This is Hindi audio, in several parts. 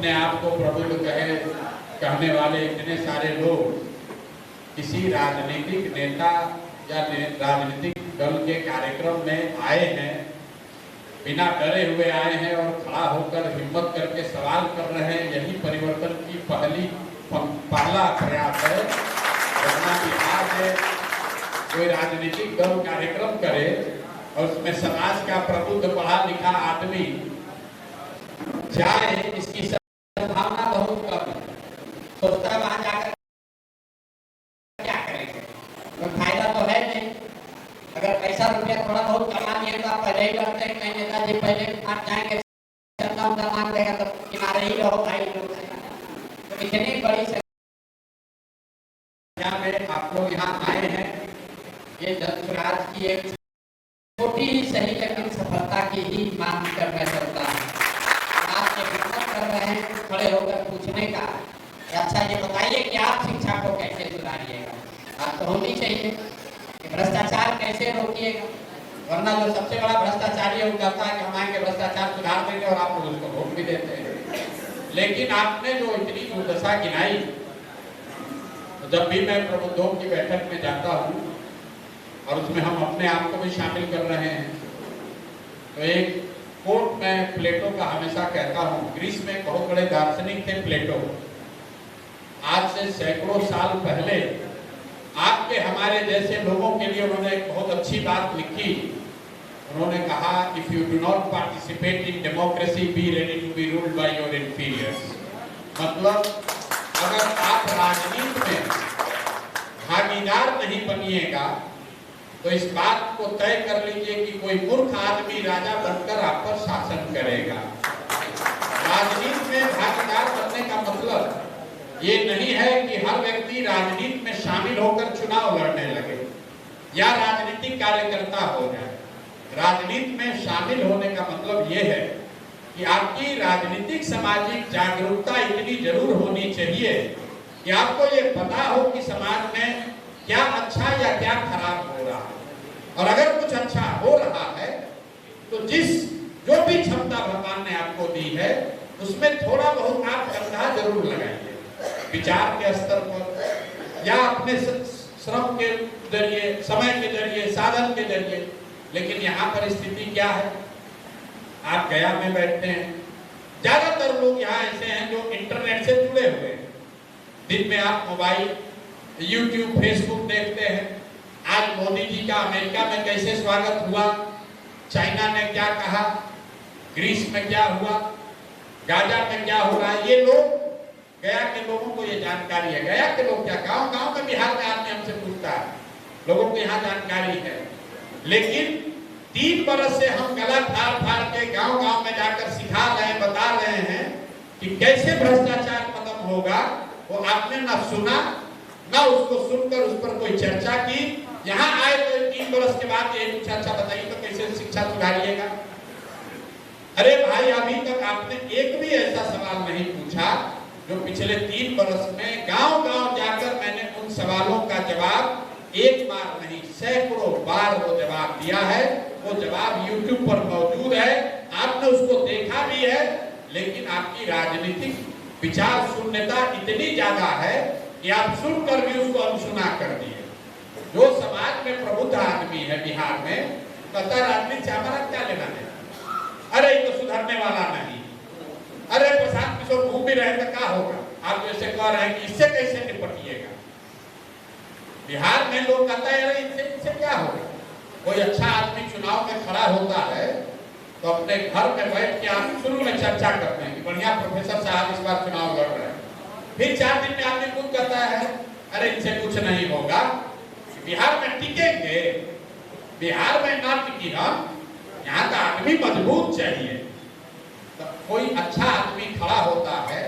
अपने आप को प्रबुद्ध कहने वाले इतने सारे लोग किसी राजनीतिक नेता या राजनीतिक दल के कार्यक्रम में आए हैं, बिना डरे हुए आए हैं और खड़ा होकर हिम्मत करके सवाल कर रहे हैं। यही परिवर्तन की पहला प्रयास है। वरना बिहार में कोई राजनीतिक दल कार्यक्रम करे और उसमें समाज का प्रबुद्ध पढ़ा लिखा आदमी जाए, इसकी संभावना बहुत कम है। सोचता वहां जाकर क्या करेंगे, कोई फायदा तो है नहीं। अगर पैसा रुपया थोड़ा बहुत कमा लिया तो आप पहले ही करते हैं कहीं नेताजी पहले आप जाएंगे चंदा उंदा मांग देगा तो किनारे ही रहो भाई लोग। तो इतनी बड़ी संख्या में आप लोग यहाँ आए हैं, ये जन स्वराज की एक छोटी सही लेकिन सफलता की ही मांग करना चलता है। आप ये हिम्मत कर रहे हैं खड़े होकर पूछने का, अच्छा ये बताइए कि आप शिक्षा को कैसे सुधारिएगा। बात तो होनी चाहिए कि भ्रष्टाचार कैसे रोकिएगा, वरना जो सबसे बड़ा भ्रष्टाचारी है वो कहता है कि हम आएंगे भ्रष्टाचार सुधार देंगे और आप लोग उसको वोट भी देते हैं। लेकिन आपने जो इतनी दुर्दशा गिनाई, तो जब भी मैं प्रबुद्धों की बैठक में जाता हूँ और उसमें हम अपने आप को भी शामिल कर रहे हैं, तो एक कोट में प्लेटो का हमेशा कहता हूँ। ग्रीस में बहुत बड़े दार्शनिक थे प्लेटो। आज से सैकड़ों साल पहले आपके हमारे जैसे लोगों के लिए उन्होंने एक बहुत अच्छी बात लिखी। उन्होंने कहा, if you do not participate in democracy be ready to be ruled by your inferiors. मतलब अगर आप राजनीति में भागीदार नहीं बनिएगा तो इस बात को तय कर लीजिए कि कोई मूर्ख आदमी राजा बनकर आप पर शासन करेगा। राजनीति में भागीदार बनने का मतलब ये नहीं है कि हर व्यक्ति राजनीति में शामिल होकर चुनाव लड़ने लगे या राजनीतिक कार्यकर्ता हो जाए। राजनीति में शामिल होने का मतलब ये है कि आपकी राजनीतिक सामाजिक जागरूकता इतनी जरूर होनी चाहिए कि आपको ये पता हो कि समाज में क्या अच्छा या क्या खराब हो रहा है। और अगर कुछ अच्छा हो रहा है तो जो भी क्षमता भगवान ने आपको दी है उसमें थोड़ा बहुत आप कंधा जरूर लगाइए, विचार के स्तर पर या अपने श्रम के जरिए, समय के जरिए, साधन के जरिए। लेकिन यहाँ पर स्थिति क्या है, आप गया में बैठते हैं, ज्यादातर लोग यहाँ ऐसे हैं जो इंटरनेट से जुड़े हुए हैं। दिन में आप मोबाइल, यूट्यूब, फेसबुक देखते हैं। आज मोदी जी का अमेरिका में कैसे स्वागत हुआ, चाइना ने क्या कहा, ग्रीस में क्या हुआ, गाजा में क्या हो रहा है, ये लोग गया के लोगों को ये जानकारी है। गया के लोग क्या, गांव-गांव में बिहार में आदमी हमसे पूछता है, लोगों को यहाँ जानकारी है। लेकिन 3 बरस से हम गला फाड़ के गांव-गांव में जाकर सिखा रहे हैं, बता रहे हैं कि कैसे भ्रष्टाचार खत्म होगा। वो आपने ना सुना, ना उसको सुनकर उस पर कोई चर्चा की। यहाँ आए तो 3 बरस के बाद ये कुछ अच्छा बताइए तो कैसे शिक्षा सुधारिएगा। अरे भाई, अभी तक आपने एक भी ऐसा सवाल नहीं पूछा जो पिछले 3 बरस में गांव-गांव जाकर मैंने उन सवालों का जवाब एक बार नहीं सैकड़ों बार वो जवाब दिया है। वो जवाब YouTube पर मौजूद है, आपने उसको देखा भी है। लेकिन आपकी राजनीतिक विचार शून्यता इतनी ज्यादा है कि आप सुनकर भी उसको अनसुना कर दिए। जो समाज में प्रबुद्ध आदमी है बिहार में, कहता राजनीति से हमारा क्या लेना है, अरे ये तो सुधरने वाला नहीं, अरे प्रशांत किशोर घूम भी रहे तो क्या होगा। आप जैसे कह रहे हैं कि इससे कैसे निपटिएगा। बिहार में लोग कहता है अरे इससे क्या होगा। कोई अच्छा आदमी चुनाव में खड़ा होता है तो अपने घर में बैठ के आप शुरू में चर्चा करते हैं कि बढ़िया प्रोफेसर साहब इस बार चुनाव लड़ रहे हैं। फिर 4 दिन में आदमी खुद कहता है अरे इनसे कुछ नहीं होगा। बिहार में टिकेंगे, बिहार में ना टिकी हम, यहाँ का आदमी मजबूत चाहिए। तो कोई अच्छा आदमी खड़ा होता है,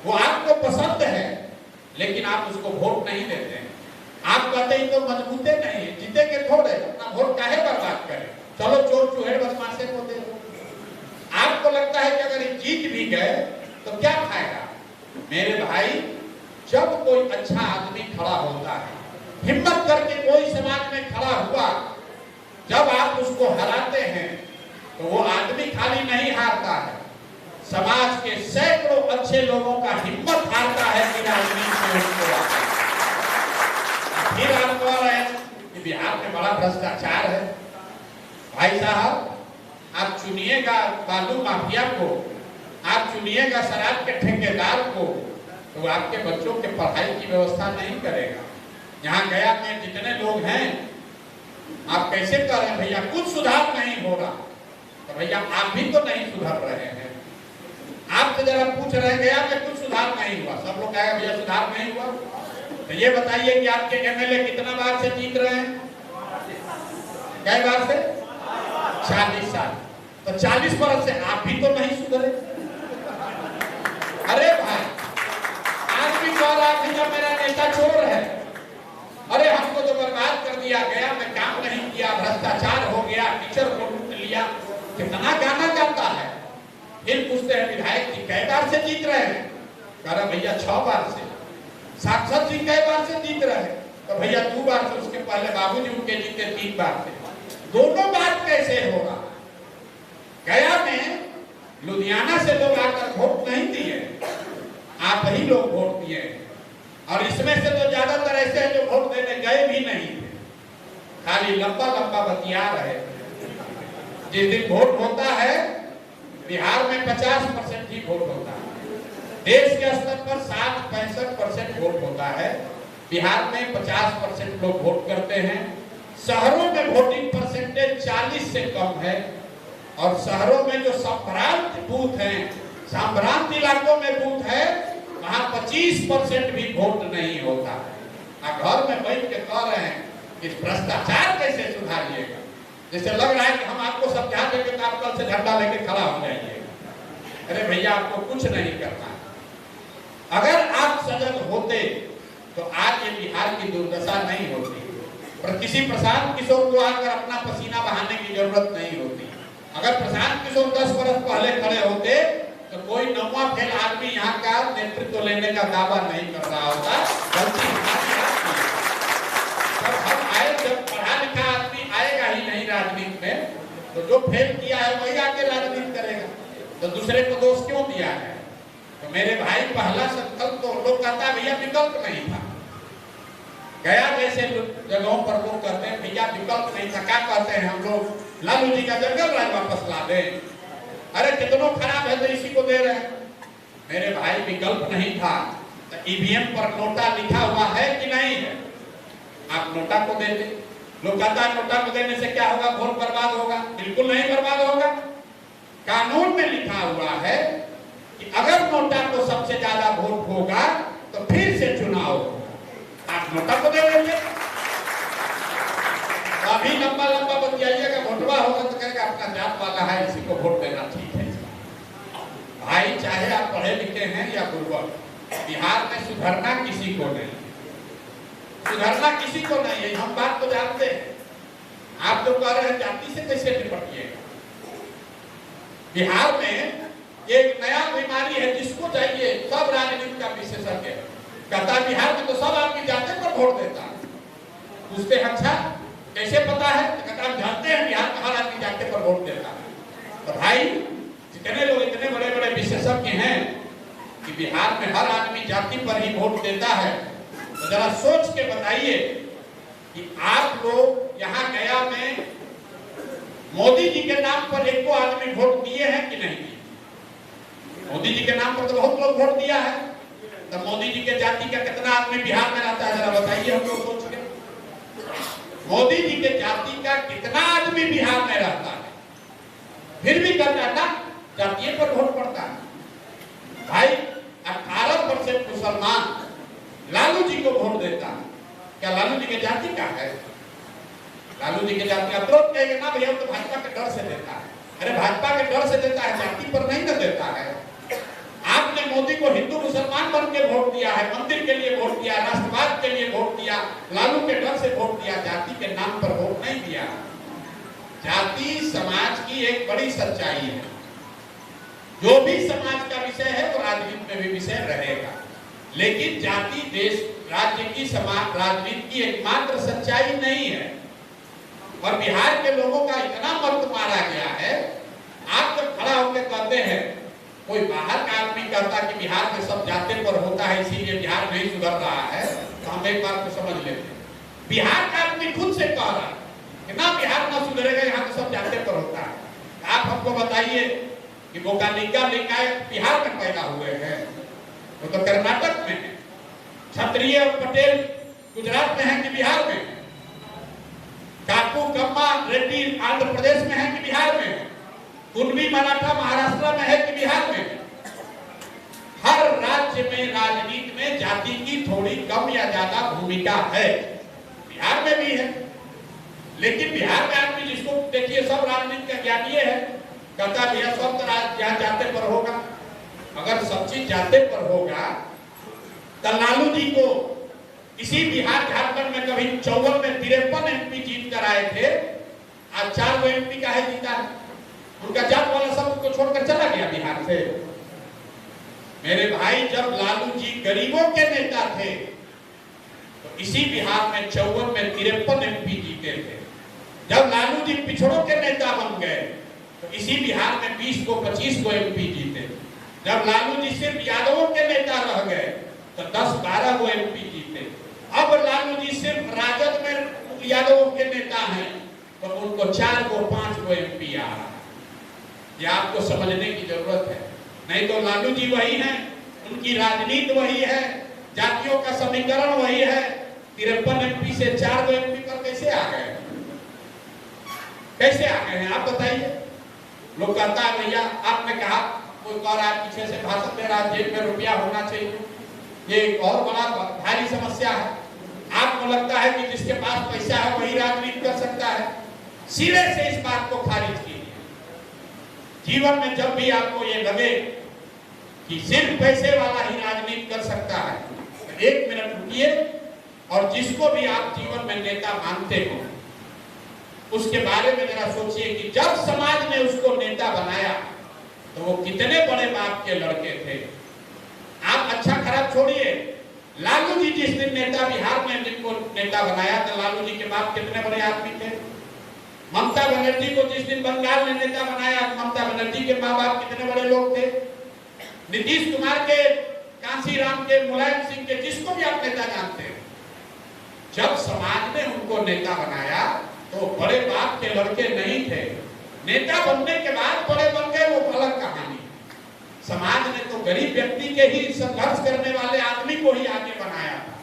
वो आपको पसंद है, लेकिन आप उसको वोट नहीं देते हैं। आप कहते हैं तो मजबूते नहीं है, जीतेंगे थोड़े, अपना वोट काहे बर्बाद करें, चलो चोर चूहे बदमाशे को दे। आपको लगता है कि अगर जीत भी गए तो क्या फायदा। मेरे भाई, जब कोई अच्छा आदमी खड़ा होता है, हिम्मत करके कोई समाज में खड़ा हुआ, जब आप उसको हराते हैं तो वो आदमी खाली नहीं हारता है, समाज के सैकड़ों अच्छे लोगों का हिम्मत हारता है कि राजनीति में उनको आता है। फिर आप कह रहे हैं कि बिहार में बड़ा भ्रष्टाचार है। भाई साहब, आप चुनिएगा बालू माफिया को, आप चुनिएगा शराब के ठेकेदार को, तो आपके बच्चों के पढ़ाई की व्यवस्था नहीं करेगा। यहाँ गया में जितने लोग हैं, आप कैसे कह रहे हैं भैया कुछ सुधार नहीं हो रहा? तो भैया आप भी तो नहीं सुधर रहे हैं। आपसे जरा पूछ रहे हैं गया में कुछ सुधार नहीं हुआ, सब लोग कहेगा भैया सुधार नहीं हुआ। तो ये बताइए कि आपके एमएलए कितना बार से जीत रहे हैं? कई बार से? 40 साल। तो 40 बरस से आप भी तो नहीं सुधरे। अरे भाई, आदमी कह रहा है मेरा नेता चोर है, अरे हमको तो बर्बाद कर दिया, गया में काम नहीं किया, भ्रष्टाचार हो गया, टीचर को लूट लिया, कितना गाना गाता है। फिर पूछते हैं विधायक जी कई बार से जीत रहे हैं? कह रहा भैया 6 बार से। सांसद जी कई बार से जीत रहे हैं? तो भैया 2 बार से, उसके पहले बाबूजी उनके जीते 3 बार से। दोनों बात कैसे होगा? गया में लुधियाना से लोग आकर वोट नहीं दिए, आप ही लोग वोट दिए, और इसमें से तो ज्यादातर ऐसे हैं जो वोट देने गए भी नहीं थे, खाली लंबा लंबा बतिया रहे। जिस दिन वोट होता है बिहार में 50% ही वोट होता है। देश के स्तर पर 60-65% वोट होता है, बिहार में 50% लोग वोट करते हैं। शहरों में वोटिंग परसेंटेज 40 से कम है, और शहरों में जो संभ्रांत बूथ हैं, संभ्रांत इलाकों में बूथ है, वहां 25% भी वोट नहीं होता। आप घर में बैठ के कह रहे हैं कि भ्रष्टाचार कैसे सुधारिएगा? जैसे लग रहा है कि हम आपको समझा देंगे तो आप कल से झंडा लेके खड़ा हो जाइएगा। अरे भैया, आपको कुछ नहीं करना। अगर आप सजग होते तो आज ये बिहार की दुर्दशा नहीं होती, और किसी प्रशांत किशोर को आकर अपना पसीना बहाने की जरूरत नहीं होती। अगर प्रशांत किशोर 10 वर्ष पहले खड़े होते तो कोई नौवा फेल आदमी यहाँ का नेतृत्व लेने का दावा नहीं कर रहा होता। गलती हम आए, जब पढ़ा लिखा आदमी आएगा ही नहीं राजनीति में, तो जो फेल किया है वही आके राजनीति करेगा, तो दूसरे को दोष क्यों दिया है? तो मेरे भाई, पहला संकल्प तो लोग कहता है भैया विकल्प नहीं था। गया जैसे जगहों पर लोग कहते हैं भैया विकल्प नहीं था। क्या कहते हैं हम लोग? लालू जी का जंगल राज वापस ला दे। अरे कितनों खराब है तो इसी को दे रहे हैं। मेरे भाई, विकल्प नहीं था तो ईवीएम पर नोटा लिखा हुआ है कि नहीं है? आप नोटा को दे दे। लोग कहता है नोटा को देने से क्या होगा? वोट बर्बाद होगा। बिल्कुल नहीं बर्बाद होगा। कानून में लिखा हुआ है कि अगर नोटा को सबसे ज्यादा वोट होगा तो फिर से चुनाव होगा। आप नोटा को दे देंगे, अभी लंबा लंबा बतियाइएगा, वोटवा होगा तो कहेगा अपना जात वाला है, इसी को वोट देना ठीक है। भाई, चाहे आप पढ़े लिखे हैं या गुरुवर, बिहार में सुधरना किसी को नहीं, सुधरना किसी को नहीं है। हम बात तो जानते हैं। आप जो कह रहे हैं जाति से कैसे निपटिएगा? बिहार में एक नया बीमारी है, जिसको चाहिए सब राजनीति का विशेषज्ञ कहता बिहार में तो सब आपकी जाति पर वोट देता है। पूछते अच्छा कैसे पता है? तो कहता हम जानते हैं बिहार में हर आदमी जाति पर वोट देता है। तो भाई, जितने लोग इतने बड़े बड़े विशेषज्ञ हैं कि बिहार में हर आदमी जाति पर ही वोट देता है, तो जरा सोच के बताइए कि आप लोग यहाँ गया में मोदी जी के नाम पर एक को आदमी वोट दिए हैं कि नहीं? मोदी जी के नाम पर तो बहुत लोग वोट दिया है। तो मोदी जी के जाति का कितना आदमी बिहार में रहता है? जरा बताइए हम लोग सोच के। मोदी जी के जाति का कितना आदमी बिहार में रहता है? फिर भी कहता था जातीय पर वोट पड़ता है। भाई, 18% मुसलमान लालू जी को वोट देता है। क्या लालू जी के जाति का है? लालू जी के जाति का तो कहेगा ना भैया तो भाजपा के डर से देता है। अरे भाजपा के डर से देता है, जाति पर नहीं ना देता है। आपने मोदी को हिंदू मुसलमान बन के वोट दिया है, मंदिर के लिए वोट दिया, राष्ट्रवाद के लिए वोट दिया, लालू के डर से वोट दिया, जाति के नाम पर वोट नहीं दिया। जाति समाज की एक बड़ी सच्चाई है। जो भी समाज का विषय है वो राजनीति में भी विषय रहेगा, लेकिन जाति देश राज्य की समाज राजनीति की एकमात्र सच्चाई नहीं है। और बिहार के लोगों का इतना मत मारा गया है। आप जब खड़ा होकर कहते हैं कोई कहता कि बिहार में सब जाते पर होता है इसीलिए बिहार नहीं सुधर रहा है, तो हम एक बात को समझ लेते हैं। बिहार का आदमी खुद से कह रहा है कि ना बिहार ना सुधरेगा, यहाँ तो सब जाते पर होता है। आप हमको बताइए कि बोकालिका लिंगायत बिहार में पैदा हुए हैं, वो तो कर्नाटक में है। क्षत्रिय और पटेल गुजरात में है कि बिहार में है? काकू कम्मा रेड्डी आंध्र प्रदेश में है कि बिहार में है? कुणबी मराठा महाराष्ट्र में है कि बिहार में है? हर राज्य में राजनीति में जाति की थोड़ी कम या ज्यादा भूमिका है, बिहार में भी है। लेकिन बिहार में आदमी जिसको देखिए सब राजनीति का ज्ञान ये है, कहता है भैया सब तो यहाँ जाते पर होगा। अगर सब चीज जाते पर होगा तो लालू जी को इसी बिहार झारखंड में कभी 54 में 53 एमपी जीत कर आए थे, आज 4 एमपी का है जीता है। उनका जात वाला सब उसको छोड़कर चला गया बिहार से। मेरे भाई जब लालू जी गरीबों के नेता थे तो इसी बिहार में 54 में 53 एमपी जीते थे। जब लालू जी पिछड़ों के नेता बन गए तो इसी बिहार में 20 को 25 को एमपी जीते। जब लालू जी सिर्फ यादवों के नेता रह गए तो 10-12 को एमपी जीते। अब लालू जी सिर्फ राजद में यादवों के नेता हैं तो उनको 4 को 5 को एमपी आ रहा है। ये आपको समझने की जरूरत है। नहीं तो लालू जी वही हैं, उनकी राजनीति वही है, जातियों का समीकरण वही है। 53 एमपी से 4 एमपी पर कैसे आ गए? कैसे आ गए हैं आप बताइए? लोग कहता है भैया आपने कहा, कोई कह रहा है पीछे से भाषण दे रहा है जेब में रुपया होना चाहिए, ये एक और बड़ा भारी समस्या है। आपको लगता है कि जिसके पास पैसा है वही राजनीति कर सकता है? सिरे से इस बात को खारिज कीजिए। जीवन में जब भी आपको ये लगे कि सिर्फ पैसे वाला ही राजनीति कर सकता है, तो 1 मिनट रुकिए और जिसको भी आप जीवन में नेता मानते हो उसके बारे में जरा सोचिए कि जब समाज ने उसको नेता बनाया तो वो कितने बड़े बाप के लड़के थे। आप अच्छा खराब छोड़िए, लालू जी जिस दिन नेता बिहार में जिनको नेता बनाया तो लालू जी के बाप कितने बड़े आदमी थे। ममता बनर्जी को जिस दिन बंगाल ने नेता बनाया, ममता बनर्जी के माँ बाप कितने बड़े लोग थे। नीतीश कुमार के, कांशीराम के, मुलायम सिंह के, जिसको भी आप नेता जानते हैं, जब समाज ने उनको नेता बनाया तो बड़े बाप के लड़के नहीं थे। नेता बनने के बाद बड़े बन गए, वो अलग कहानी। समाज ने तो गरीब व्यक्ति के ही संघर्ष करने वाले आदमी को ही आगे बनाया था,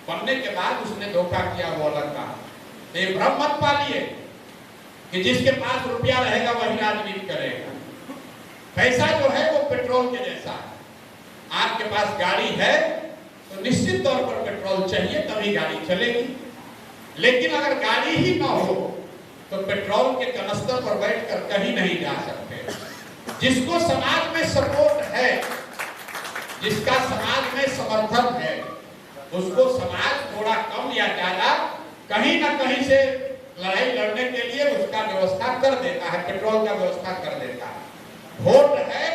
बनने के बाद उसने धोखा किया, वो अलग कहा। ये भ्रम मत पालिए कि जिसके पास रुपया रहेगा वही राजनीति करेगा। पैसा जो है वो पेट्रोल के जैसा है। आपके पास गाड़ी है तो निश्चित तौर पर पेट्रोल चाहिए तभी गाड़ी चलेगी, लेकिन अगर गाड़ी ही ना हो तो पेट्रोल के कनस्तर पर बैठकर कहीं नहीं जा सकते। जिसको समाज में सपोर्ट है, जिसका समाज में समर्थन है, उसको समाज थोड़ा कम या ज्यादा कहीं ना कहीं से लड़ाई लड़ने के लिए उसका व्यवस्था कर देता है, पेट्रोल का व्यवस्था कर देता है। वोट है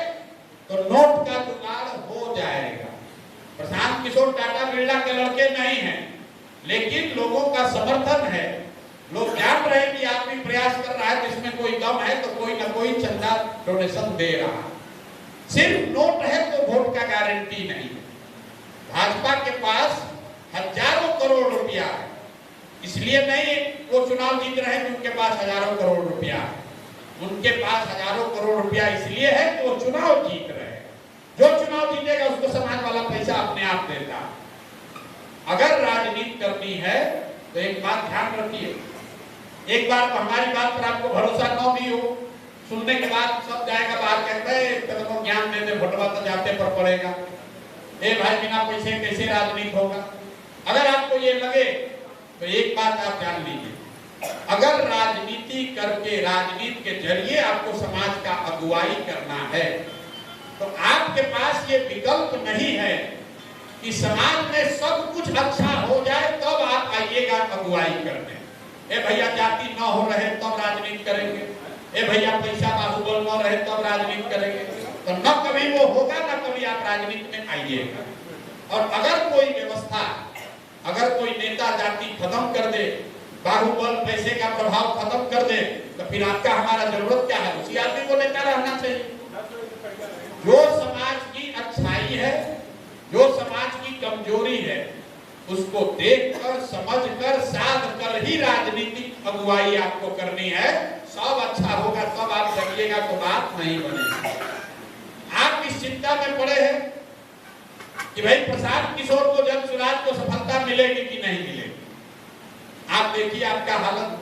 तो नोट का जुगाड़ हो जाएगा। प्रशांत किशोर टाटा बिरला के लड़के नहीं हैं, लेकिन लोगों का समर्थन है। लोग जान रहे हैं कि आदमी प्रयास कर रहा है, जिसमें कोई गम है तो कोई ना कोई चंदा डोनेशन दे रहा है। सिर्फ नोट है तो वोट का गारंटी नहीं है। भाजपा के पास हजारों करोड़ रुपया है, इसलिए नहीं वो चुनाव जीत रहे हैं कि उनके पास हजारों करोड़ रुपया है। उनके पास हजारों करोड़ रुपया इसलिए है कि वो चुनाव जीत रहे हैं। जो चुनाव जीतेगा उसको समाज वाला पैसा अपने आप देता है। अगर राजनीति करनी है तो एक बात ध्यान रखिए, एक बार तो हमारी बात पर आपको भरोसा न भी हो, सुनने के बाद सब जाएगा बाहर, कहते हैं तो ज्ञान देते भोटवा तो जाते पर पड़ेगा। ए भाई बिना पैसे कैसे राजनीति होगा? अगर आपको ये लगे तो एक बात आप जान लीजिए, अगर राजनीति करके, राजनीति के जरिए आपको समाज का अगुवाई करना है तो आपके पास ये विकल्प नहीं है कि समाज में सब कुछ अच्छा हो जाए तब आप आइएगा अगुवाई करने। ए भैया जाति न हो रहे तब राजनीति करेंगे, ए भैया पैसा बाहुबल न रहे तब राजनीति करेंगे, तो न कभी वो होगा न कभी आप राजनीति में आइएगा। और अगर कोई व्यवस्था, अगर कोई नेता जाति खत्म कर दे, बाहुबल पैसे का प्रभाव खत्म कर दे, तो फिर आपका हमारा जरूरत क्या है? उसी आदमी को नेता रहना चाहिए जो समाज की अच्छा कमजोरी है उसको देखकर, समझकर, साध कर ही राजनीतिक अगुवाई आपको करनी है। सब अच्छा होगा, सब आप जगिएगा तो बात नहीं बनेगी। आप इस चिंता में पड़े हैं कि भाई प्रशांत किशोर को, जन सुराज को सफलता मिलेगी कि नहीं मिलेगी। आप देखिए आपका हालत।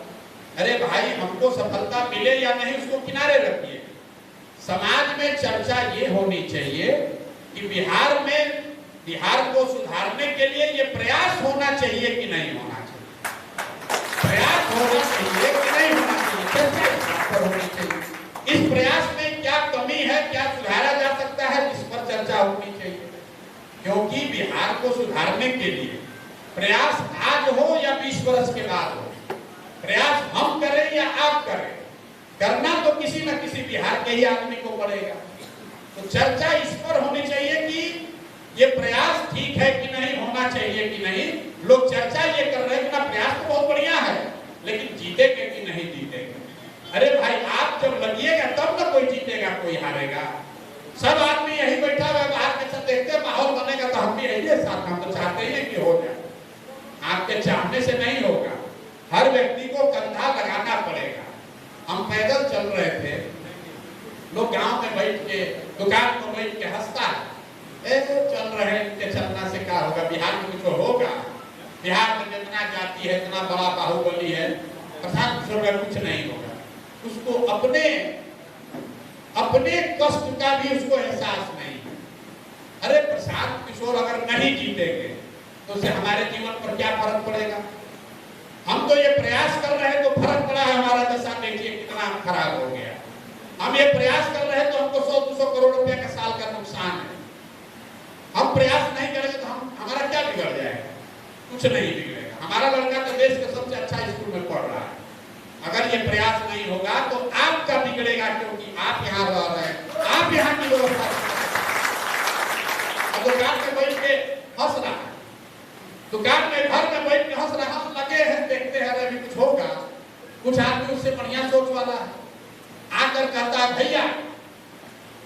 अरे भाई, हमको सफलता मिले या नहीं उसको किनारे रखिए। समाज में चर्चा ये होनी चाहिए कि बिहार को सुधारने के लिए ये प्रयास होना चाहिए कि नहीं होना चाहिए। प्रयास होना चाहिए कि नहीं होना चाहिए, चर्चा इस बात पर होनी चाहिए। इस प्रयास में क्या कमी है, क्या सुधारा जा सकता है, इस पर चर्चा होनी चाहिए। क्योंकि बिहार को सुधारने के लिए प्रयास आज हो या 20 वर्ष के बाद हो, प्रयास हम करें या आप करें, करना तो किसी न किसी बिहार के ही आदमी को पड़ेगा। तो चर्चा इस पर होनी चाहिए कि ये प्रयास ठीक है कि नहीं, होना चाहिए कि नहीं। लोग चर्चा ये कर रहे हैं कि ना प्रयास तो बहुत बढ़िया है, लेकिन जीतेंगे कि नहीं जीतेंगे। अरे भाई, आप जब लगिएगा तब ना कोई जीतेगा कोई हारेगा। सब आदमी यही बैठा हुआ बाहर के साथ देखते माहौल बनेगा तो हम भी यही साथ, हम तो चाहते ही कि हो जाए। आपके चाहने से नहीं होगा, हर व्यक्ति को कंधा लगाना पड़ेगा। हम पैदल चल रहे थे, लोग गांव में बैठ के, दुकान में बैठ के हंसता है, चल रहे हैं, इनके चलना से क्या होगा, बिहार में कुछ होगा। बिहार में जितना जाति है, इतना बड़ा बाहुबली है, प्रशांत किशोर का कुछ नहीं होगा। उसको अपने कष्ट का भी उसको एहसास नहीं है। अरे प्रशांत किशोर अगर नहीं जीतेंगे तो उससे हमारे जीवन पर क्या फर्क पड़ेगा। हम तो ये प्रयास कर रहे हैं तो फर्क पड़ा है, हमारा दशा देखिए कितना खराब हो गया। हम ये प्रयास कर रहे हैं तो हमको 100-200 करोड़ रुपए का साल का नुकसान है। हम प्रयास नहीं करेंगे तो हमारा क्या बिगड़ जाएगा, कुछ नहीं बिगड़ेगा। हमारा लड़का तो देश के सबसे अच्छा स्कूल में पढ़ रहा है। अगर ये प्रयास नहीं होगा तो आपका बिगड़ेगा, क्योंकि आप यहाँ रह रहे हैं, आप यहाँ की व्यवस्था। दुकान में बैठ के हंस रहा है, दुकान में घर में बैठ के हंस रहा, हम लगे हैं देखते हैं अभी कुछ होगा। कुछ आदमी उससे बढ़िया सोच वाला है, आकर कहता है भैया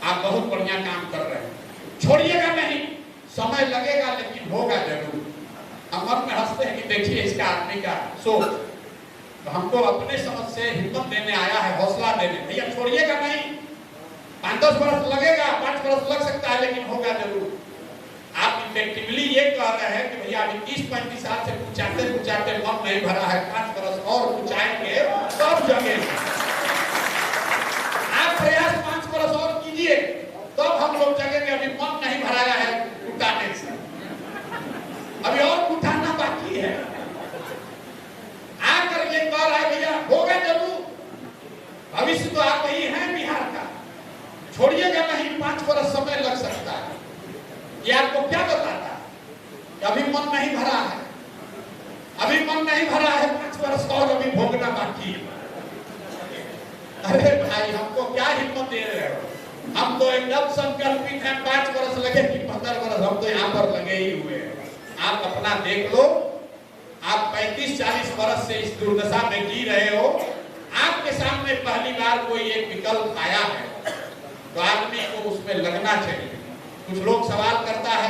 आप बहुत बढ़िया काम कर रहे हैं, छोड़िएगा नहीं, समय लगेगा लेकिन होगा जरूर। हम मन में हंसते हैं कि देखिए इसका आदमी का सोच। तो हमको अपने समझ से हिम्मत देने आया है, हौसला देने, भैया छोड़िएगा नहीं, 5-10 वर्ष लगेगा, 5 वर्ष लग सकता है, लेकिन होगा जरूर। आप इफेक्टिवली ये कह रहे हैं कि भैया अभी 30-35 साल से कुचाते मन नहीं भरा है, 5 वर्ष और कुचाएंगे सब जगह। आप प्रयास 5 वर्ष और कीजिए तब हम लोग जगेंगे। अभी मन नहीं भराया है कुटाने से, अभी और कुटाना बाकी है। आकर ये कह रहा है भैया होगा जरूर, भविष्य तो आप ही हैं बिहार का, छोड़िएगा नहीं, 5 वर्ष समय लग सकता है। ये आपको क्या बताता है कि अभी मन नहीं भरा है, अभी मन नहीं भरा है, 5 वर्ष और अभी भोगना बाकी है। अरे भाई, हमको क्या हिम्मत दे रहे हो? हम तो एकदम संकल्पित हैं, 5 वर्ष लगे कि 15 वर्ष, हम तो यहाँ पर लगे ही हुए हैं। आप अपना देख लो, आप 35-40 वर्ष से इस दुर्दशा में जी रहे हो। आपके सामने पहली बार कोई एक विकल्प आया है तो आदमी को उसमें लगना चाहिए। कुछ लोग सवाल करता है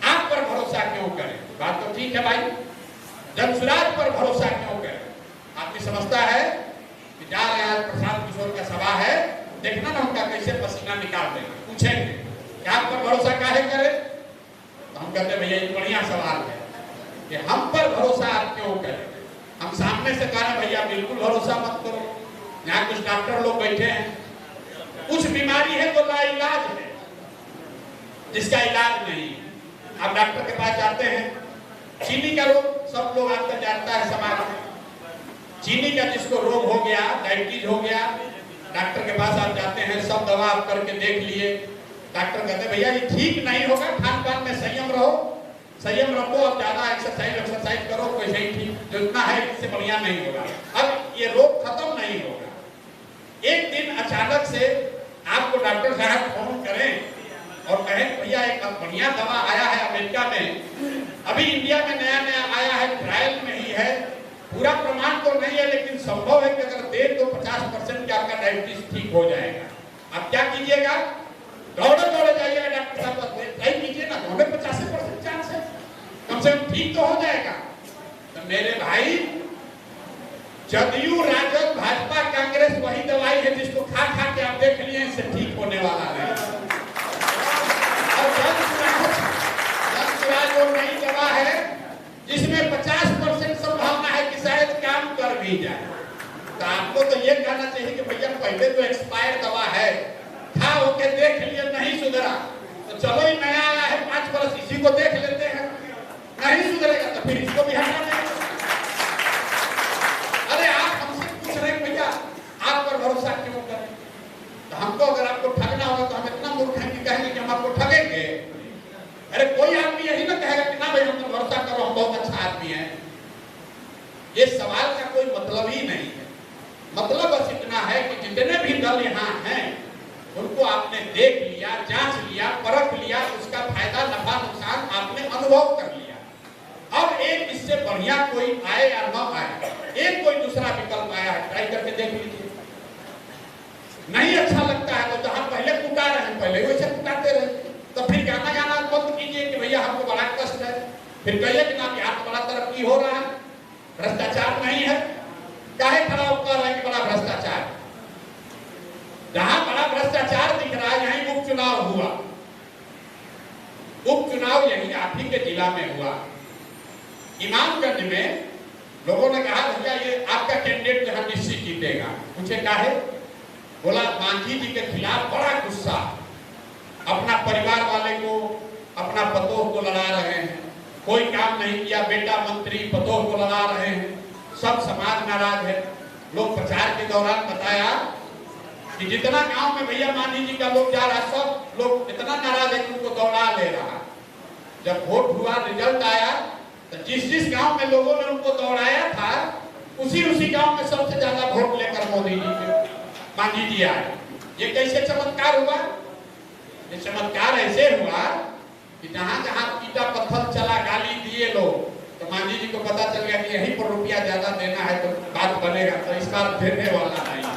आप पर भरोसा क्यों करें, बात तो ठीक है भाई, जन सुराज पर भरोसा क्यों करें। आदमी समझता है कि जा रहे हैं प्रशांत किशोर का सभा है, देखना ना उनका कैसे पसीना निकाल देंगे, पूछेंगे कि आप पर भरोसा काहे करें। तो हम कहते भैया ये बढ़िया सवाल है कि हम पर भरोसा आप क्यों करें। हम सामने से कह रहे भैया बिल्कुल भरोसा मत करो। यहाँ कुछ डॉक्टर लोग बैठे हैं, कुछ बीमारी है तो लाइलाज है, जिसका इलाज नहीं। आप डॉक्टर के पास जाते हैं, चीनी का रोग सब लोग आपका जानता है समाज में, चीनी का जिसको रोग हो गया, डायबिटीज हो गया, डॉक्टर के पास आप जाते हैं, सब दवा आप करके देख लिए, डॉक्टर कहते हैं भैया ये ठीक नहीं होगा, खान पान में संयम रहो, संयम रखो, अब ज्यादा एक्सरसाइज करो, कोई सही ठीक जो इतना है इससे बढ़िया नहीं होगा, अब ये रोग खत्म नहीं होगा। एक दिन अचानक से आपको डॉक्टर साहब फोन करें और कहें भैया एक बढ़िया दवा आया है अमेरिका में, अभी इंडिया में नया आया है, ट्रायल में ही है, पूरा प्रमाण तो नहीं है लेकिन संभव है कि अगर दे तो 50% का आपका डायबिटीज ठीक हो जाएगा। आप क्या कीजिएगा, दौड़े जाइएगा डॉक्टर साहब, ट्राई कीजिए ना, 50% चांस ठीक तो हो जाएगा। तो मेरे भाई, जदयू, राजद, भाजपा, कांग्रेस वही दवाई है जिसको खा खा के आप देख लिए इससे ठीक होने वाला नहीं। और जनसुराज वो नई दवा है जिसमें 50% संभावना है कि शायद काम कर भी जाए। तो आपको तो ये कहना चाहिए कि भैया पहले तो एक्सपायर दवा है, खा होके देख लिए नहीं सुधरा तो चलो ही नया आया है 5 वर्ष इसी को देख लेते हैं, नहीं सुधरेगा तो फिर इसको भी हटा देंगे। अरे आप हमसे पूछ रहे हैं भैया आप पर भरोसा क्यों करें? तो हमको अगर आपको ठगना होगा तो हम इतना मूर्ख हैं कि कहेंगे कि हम आपको ठगेंगे? अरे कोई आदमी यही ना कहेगा कि ना भाई हम पर भरोसा करो, हम बहुत अच्छा आदमी हैं। ये सवाल का कोई मतलब ही नहीं है। मतलब बस इतना है कि जितने भी दल यहाँ हैं उनको आपने देख लिया, जांच लिया, परख लिया, उसका फायदा नफा नुकसान आपने अनुभव कर लिया। अब एक इससे बढ़िया कोई आए या न आए, एक कोई दूसरा विकल्प आया है, ट्राई करके देख लीजिए। नहीं अच्छा लगता है तो जहां पहले कुटा रहे हैं पहले वैसे कुटाते रहे, तो फिर गाना गाना बंद कीजिए कि भैया हमको बड़ा कष्ट है, फिर कहिए कि ना कि आप बड़ा तरक्की हो रहा है, भ्रष्टाचार नहीं है। काहे खड़ा कर रहे हैं कि बड़ा भ्रष्टाचार? जहां बड़ा भ्रष्टाचार दिख रहा है यहीं उपचुनाव हुआ। उपचुनाव यही आप ही के जिला में हुआ। इमामगंज में लोगों ने कहा भैया ये आपका कैंडिडेट जो है निश्चित जीतेगा। पूछे काहे? बोला मांझी जी के खिलाफ बड़ा गुस्सा, अपना परिवार वाले को, अपना पतोह को लड़ा रहे हैं, कोई काम नहीं किया, बेटा मंत्री पतोह को लड़ा रहे हैं, सब समाज नाराज है। लोग प्रचार के दौरान बताया कि जितना गांव में भैया मांझी जी का लोग जा रहा है सब लोग इतना नाराज है कि उनको दौड़ा ले रहा। जब वोट हुआ, रिजल्ट आया तो जिस गांव में लोगों ने उनको दौड़ाया था उसी गांव में सबसे ज्यादा वोट लेकर मोदी जी के मांझी जी आए। ये कैसे चमत्कार हुआ? ये चमत्कार ऐसे हुआ कि जहां जहां ईटा पत्थर चला, गाली दिए लोग, तो मांझी जी को पता चल गया कि यहीं पर रुपया ज्यादा देना है तो बात बनेगा। तो इस बार देने वाला नहीं है,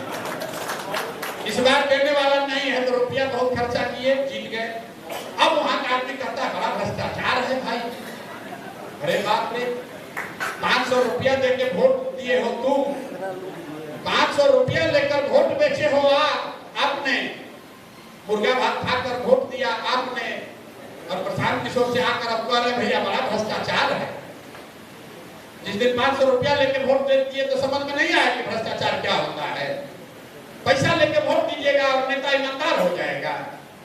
इस बार देने वाला नहीं है तो रुपया बहुत खर्चा किए, जीत गए। अब वहां का आदमी कहता है बड़ा भ्रष्टाचार है भाई। अरे बाप रे, 500 रुपया देके वोट दिए हो तुम, 500 रुपया लेकर वोट बेचे हो आपने, मुर्गा भात खाकर वोट दिया आपने, और प्रशांत किशोर से आकर अब कह रहे भैया बड़ा भ्रष्टाचार है। जिस दिन 500 रुपया लेके वोट दे दिए तो समझ में नहीं आया कि भ्रष्टाचार क्या होता है। पैसा लेके वोट दीजिएगा और नेता ईमानदार हो जाएगा,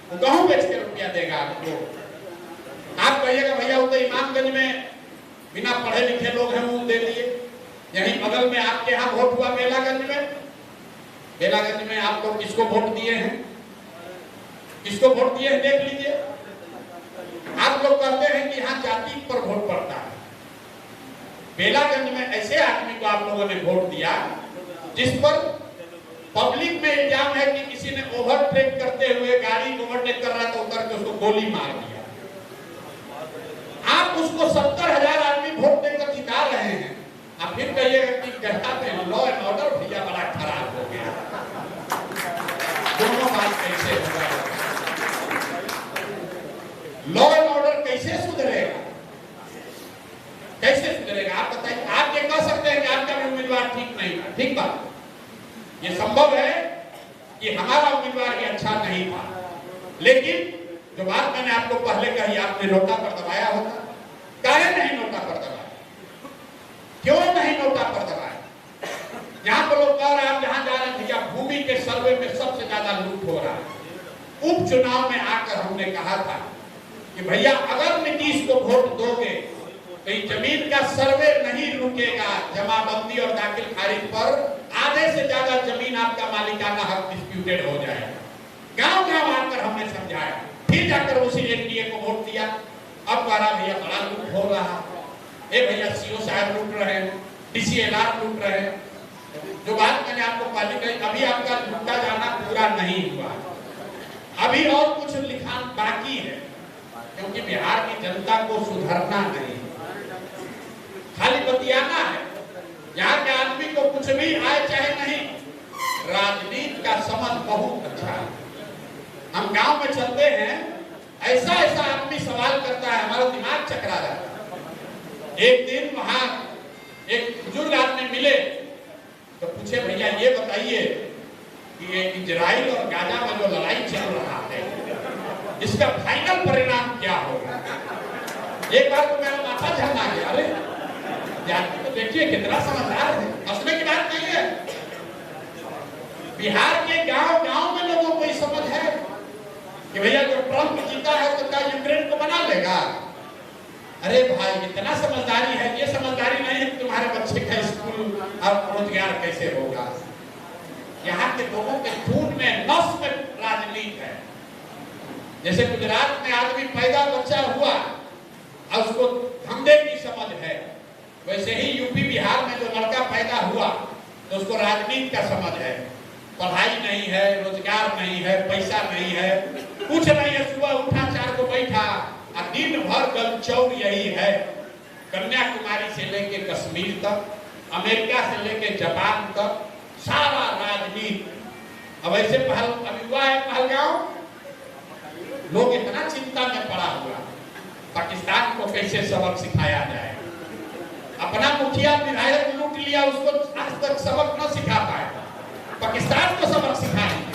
वो गेहूं बेच के रुपया देगा आपको। आप कहिएगा भैया वो तो इमामगंज में बिना पढ़े लिखे लोग हैं वो दे दिए। यहीं बगल में आपके यहाँ वोट हुआ बेलागंज में, बेलागंज में आप लोग किसको वोट दिए हैं? किसको वोट दिए हैं देख लीजिए। आप लोग कहते हैं कि यहाँ जाति पर वोट पड़ता है। बेलागंज में ऐसे आदमी को आप लोगों ने वोट दिया जिस पर पब्लिक में इल्जाम है कि किसी ने ओवरटेक करते हुए गाड़ी ओवरटेक कर रहा था, उतर के उसको गोली मार दिया। आप उसको 70,000 आदमी वोट देकर जिता रहे हैं, आप फिर कहिएगा कि कहता पे लॉ एंड ऑर्डर भैया बड़ा खराब हो गया। दोनों बात कैसे होगा? लॉ एंड ऑर्डर कैसे सुधरेगा? कैसे सुधरेगा आप बताइए? आप ये कह सकते हैं कि आपका भी उम्मीदवार ठीक नहीं था, ठीक बात, ये संभव है कि हमारा उम्मीदवार ही अच्छा नहीं था, लेकिन जो बात मैंने आपको पहले कही, आपने नोटा पर दबाया होता। काहे नहीं नोटा पर दबाया? क्यों नहीं नोटा पर दबाया? यहाँ पर लोग कह रहे हैं आप जहां जा रहे हैं भैया भूमि के सर्वे में सबसे ज्यादा लूट हो रहा है। उपचुनाव में आकर हमने कहा था कि भैया अगर नीतीश को वोट दोगे तो जमीन का सर्वे नहीं रुकेगा, जमाबंदी और दाखिल खारिज पर आधे से ज्यादा जमीन आपका मालिकाना हक डिस्प्यूटेड हो जाएगा। गांव गांव आकर हमने समझाया, फिर जाकर उसी एनडीए को वोट दिया। अब कह रहा भैया बड़ा लूट हो रहा, ए भैया सीओ साहब लूट रहे हैं, डीसीएलआर लूट रहे हैं। जो बात मैंने आपको पहले कही, अभी आपका लूटा जाना पूरा नहीं हुआ, अभी और कुछ लिखान बाकी है, क्योंकि बिहार की जनता को सुधरना नहीं, खाली बतियाना है। यहाँ के आदमी को कुछ भी आए चाहे नहीं, राजनीति का समझ बहुत अच्छा है। हम गांव में चलते हैं, ऐसा ऐसा आदमी सवाल करता है, हमारा दिमाग चकरा जाता है। एक दिन वहां एक बुजुर्ग आदमी मिले तो पूछे, भैया ये बताइए कि ये इजराइल और गाजा में जो लड़ाई चल रहा है इसका फाइनल परिणाम क्या होगा? एक बार तो मेरा माथा झरना गया। अरे तो देखिए कितना समझदार है, हंसने की बात नहीं है। बिहार के गांव गांव में लोगों को समझ है कि भैया जो ट्रंप जीता है तो क्या यूक्रेन को बना लेगा? अरे भाई इतना समझदारी है, ये समझदारी नहीं है कि तुम्हारे बच्चे का स्कूल और रोजगार कैसे होगा। यहाँ के लोगों के खून में नस में राजनीति है। जैसे गुजरात में आदमी पैदा बच्चा हुआ और उसको धंधे की समझ है, वैसे ही यूपी बिहार में जो लड़का पैदा हुआ तो उसको राजनीति का समझ है। पढ़ाई नहीं है, रोजगार नहीं है, पैसा नहीं है, कुछ नहीं है। सुबह उठा 4 को बैठा और दिन भर गलचौर यही है। कन्याकुमारी से लेके कश्मीर तक, अमेरिका से लेके जापान तक सारा राजनीति। अब ऐसे अभी हुआ है पहलगांव, लोग इतना चिंता में पड़ा हुआ पाकिस्तान को कैसे सबक सिखाया जाए। अपना मुखिया विधायक लूट लिया, उसको आज तक सबक न सिखा पाए, पाकिस्तान को सबक सिखाएंगे।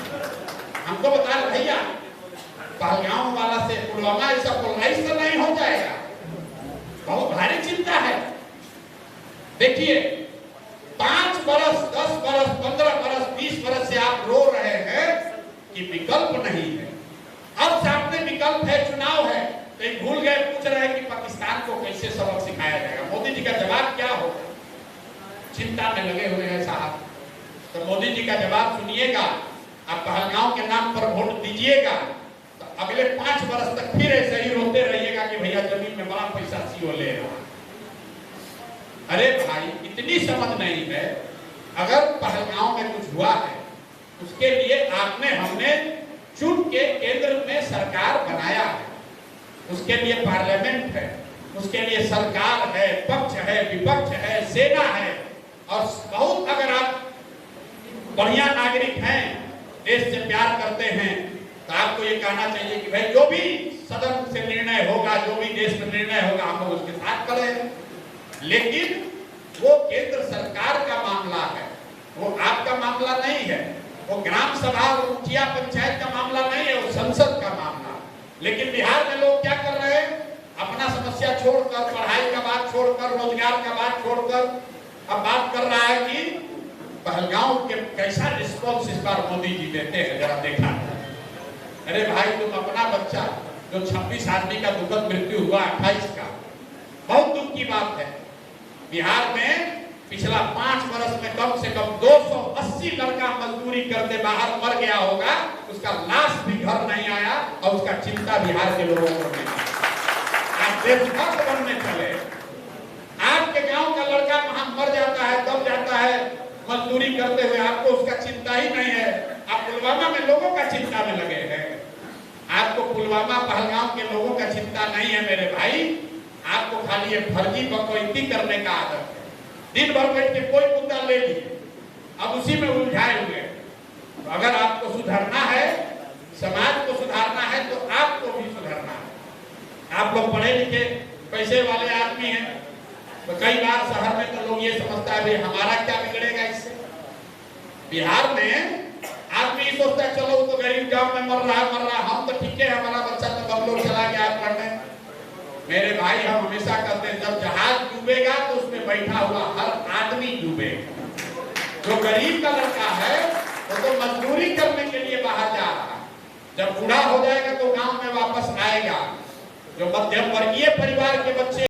हमको बता रहे भैया पहलगांव वाला से पुलवामा ऐसा पोलराइज तो नहीं हो जाएगा, बहुत भारी चिंता है। देखिए 5 बरस 10 बरस 15 बरस 20 बरस से आप रो रहे हैं कि विकल्प नहीं है। अब सामने विकल्प है, चुनाव है, तो भूल गए, पूछ रहे हैं कि पाकिस्तान को कैसे सबक सिखाया जाएगा। मोदी जी का जवाब क्या होगा? चिंता में लगे हुए हैं साहब। तो मोदी जी का जवाब सुनिएगा, आप पहलगांव के नाम पर वोट दीजिएगा तो अगले 5 बरस तक फिर ऐसे ही रोते रहिएगा कि भैया जमीन में बड़ा पैसा सीओ ले रहा। अरे भाई इतनी समझ नहीं है। अगर पहलगांव में कुछ हुआ है उसके लिए हमने चुन के केंद्र में सरकार बनाया है, उसके लिए पार्लियामेंट है, उसके लिए सरकार है, पक्ष है, विपक्ष है, सेना है। और बहुत अगर आप बढ़िया नागरिक हैं, देश से प्यार करते हैं, तो आपको ये कहना चाहिए कि भाई जो भी सदन से निर्णय होगा, जो भी देश में निर्णय होगा, हम लोग उसके साथ करें। लेकिन वो केंद्र सरकार का मामला है, वो आपका मामला नहीं है। वो ग्राम सभा, मुखिया पंचायत का मामला नहीं है, वो संसद का मामला। लेकिन बिहार में लोग क्या कर रहे हैं? अपना समस्या छोड़कर, पढ़ाई का बात छोड़कर, रोजगार का बात छोड़कर अब बात कर रहा है कि पहलगांव के कैसा रिस्पॉन्स इस बार मोदी जी देते हैं, जरा देखा। अरे भाई तुम अपना बच्चा जो 26 आदमी का दुखद मृत्यु हुआ 28 का, बहुत दुख की बात है। बिहार में पिछला 5 वर्ष में कम से कम 280 लड़का मजदूरी करते बाहर मर गया होगा, उसका लाश भी घर नहीं आया और उसका चिंता बिहार के लोगों को नहीं। आप देशभक्त बनने चले, आपके गांव का लड़का वहां मर जाता है, दब जाता है मजदूरी करते हुए, आपको उसका चिंता ही नहीं है। आप पुलवामा में लोगों का चिंता में लगे हैं। आपको पुलवामा पहलगांव के लोगों का चिंता नहीं है मेरे भाई। आपको खाली ये फर्जी बकौती करने का आदत है। दिन भर बैठ के कोई मुद्दा ले लिए, अब उसी में उलझाए हुए। तो अगर आपको सुधरना है, समाज को सुधारना है, तो आपको भी सुधरना है। आप लोग पढ़े लिखे पैसे वाले आदमी हैं, तो कई बार शहर में तो लोग ये समझता है भाई हमारा क्या बिगड़ेगा इससे। बिहार में आदमी सोचता है चलो तो गरीब गांव में मर रहा, हम तो ठीक है, हमारा बच्चा तो बंगलोर चला गया पढ़ने। मेरे भाई हम हमेशा कहते हैं जब जहाज डूबेगा तो उसमें बैठा हुआ हर आदमी डूबेगा। जो गरीब का लड़का है वो तो मजदूरी करने के लिए बाहर जा रहा है, जब बूढ़ा हो जाएगा तो गांव में वापस आएगा। जो मध्यम वर्गीय परिवार के बच्चे